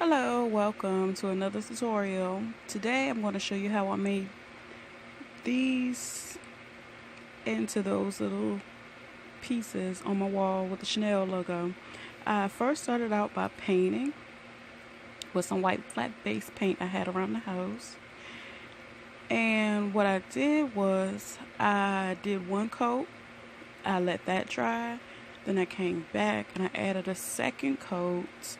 Hello, welcome to another tutorial. Today I'm going to show you how I made these into those little pieces on my wall with the Chanel logo. I first started out by painting with some white flat base paint I had around the house. And what I did was I did one coat, I let that dry, then I came back and I added a second coat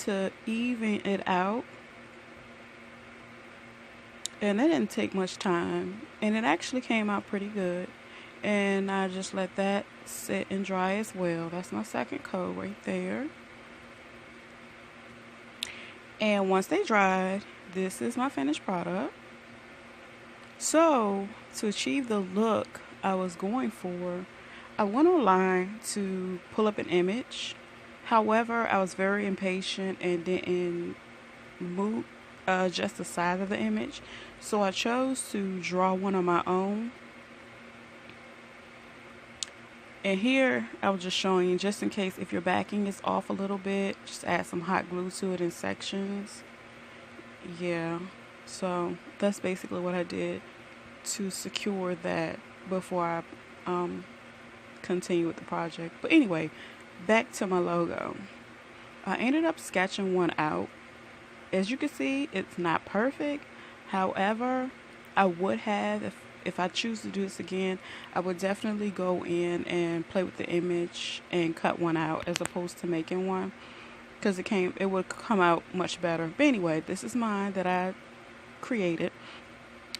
to even it out. And it didn't take much time, and it actually came out pretty good. And I just let that sit and dry as well. That's my second coat right there. And once they dried, this is my finished product. So to achieve the look I was going for, I went online to pull up an image. However, I was very impatient and didn't move adjust the size of the image, so I chose to draw one on my own. And here I was just showing you, just in case if your backing is off a little bit, just add some hot glue to it in sections. Yeah, so that's basically what I did to secure that before I continue with the project. But anyway, back to my logo. I ended up sketching one out. As you can see, it's not perfect. However, I would have, if I choose to do this again, I would definitely go in and play with the image and cut one out as opposed to making one, because it would come out much better. But anyway, this is mine that I created.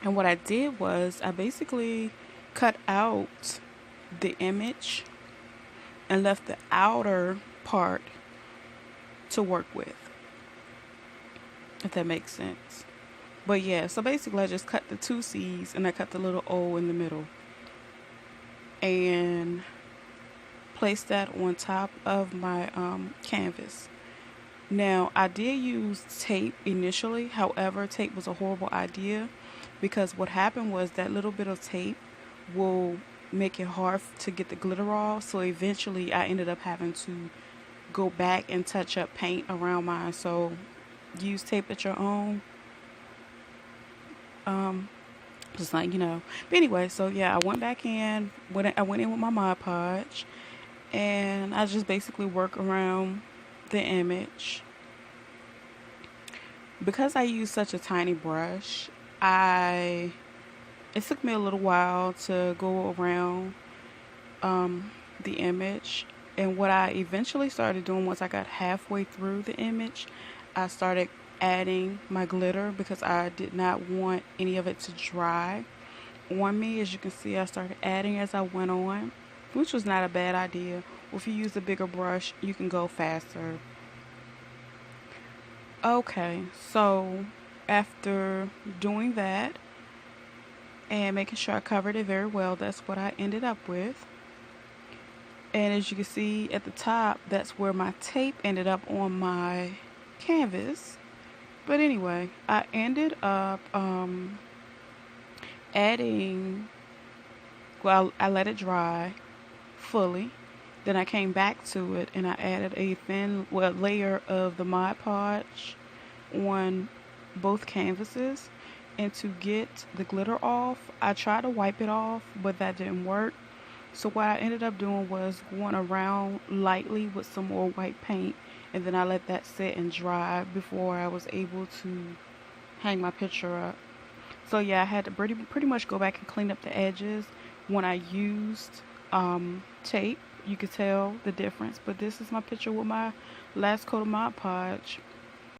And what I did was I basically cut out the image and left the outer part to work with, if that makes sense. But yeah, so basically I just cut the two C's and I cut the little O in the middle and placed that on top of my canvas. Now, I did use tape initially. However, tape was a horrible idea because what happened was that little bit of tape will make it hard to get the glitter off. So eventually I ended up having to go back and touch up paint around mine. So use tape at your own. Just like, But anyway, so yeah, I went back in. I went in with my Mod Podge, and I just basically work around the image. Because I use such a tiny brush, it took me a little while to go around the image. And what I eventually started doing, once I got halfway through the image, I started adding my glitter because I did not want any of it to dry on me. As you can see, I started adding as I went on, which was not a bad idea. If you use a bigger brush, you can go faster. Okay, so after doing that and making sure I covered it very well, that's what I ended up with. And as you can see at the top, that's where my tape ended up on my canvas. But anyway, I ended up adding, well, I let it dry fully. Then I came back to it and I added a thin layer of the Mod Podge on both canvases. And to get the glitter off, I tried to wipe it off, but that didn't work. So what I ended up doing was going around lightly with some more white paint, and then I let that sit and dry before I was able to hang my picture up. So yeah, I had to pretty much go back and clean up the edges. When I used tape, you could tell the difference. But this is my picture with my last coat of Mod Podge.